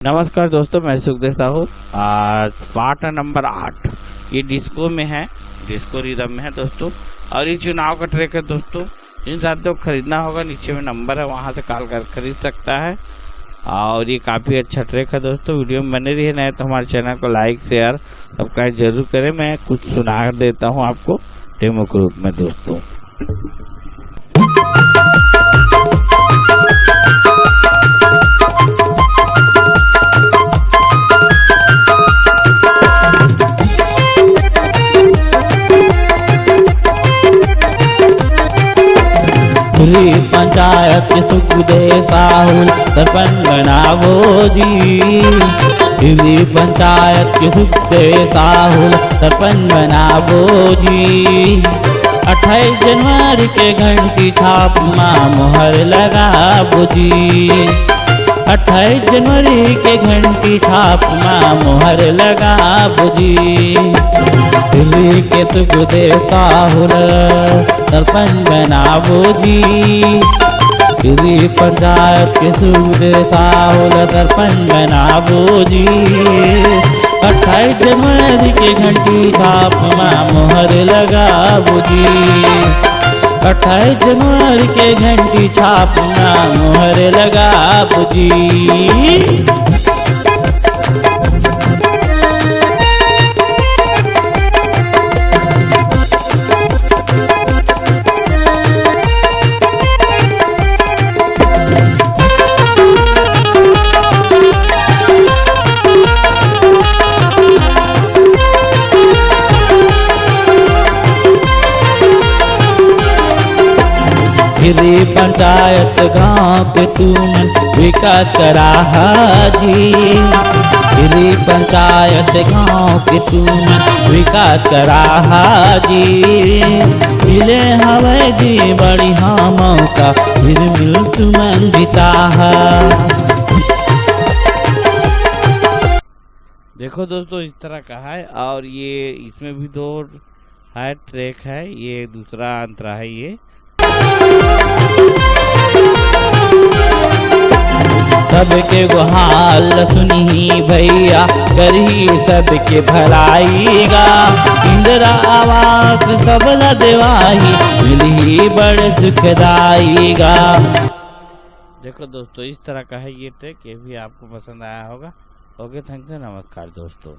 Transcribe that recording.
नमस्कार दोस्तों, मैं सुखदेव साहू। पार्ट नंबर 8 ये डिस्को में है, डिस्को रिदम में है दोस्तों। और ये चुनाव का ट्रैक है दोस्तों। जिन साथियों को खरीदना होगा नीचे में नंबर है, वहां से कॉल कर खरीद सकता है। और ये काफ़ी अच्छा ट्रैक है दोस्तों। वीडियो में बने रहिए, नहीं तो हमारे चैनल को लाइक शेयर सब्सक्राइब जरूर करें। मैं कुछ सुना देता हूँ आपको डेमो के रूप में दोस्तों। पंचायत के सुखदेव साहुल सरपंच बनावो जी। पंचायत के सुखदेव साहुल सरपंच बनावो जी। 28 जनवरी के घंटी छाप माँ मोहर लगावो जी। 28 जनवरी के घंटी छाप माँ मोहर लगावो जी। दिल्ली के सुखदेव साहुल सरपंच बनावो जी। दिल्ली पंचायत के सुखदेव साहुल सरपंच बनावो जी। 28 जनवरी के घंटी छाप माँ मोहर लगावो जी। 28 जनवरी के घंटी छाप माँ मोहर लगावो जी। गिरी पंचायत गाँव के तुमन विकास कराहा जी। गिरी पंचायत गाँव के तुमन विकास कराहा जी। मिले हवे जी बड़ी हाँ मौका, फिर मिल तुमन जिताहा। देखो दोस्तों, इस तरह का है। और ये इसमें भी 2 है ट्रैक है। ये दूसरा अंतरा है। ये सबके गुहाल सुनी भैया, करही सबके भलाईगा। इंदिरा आवास सबला देवाही, मिली बड़ सुखदाईगा। देखो दोस्तों, इस तरह का है ये ट्रैक। ये भी आपको पसंद आया होगा। ओके, थैंक्स, नमस्कार दोस्तों।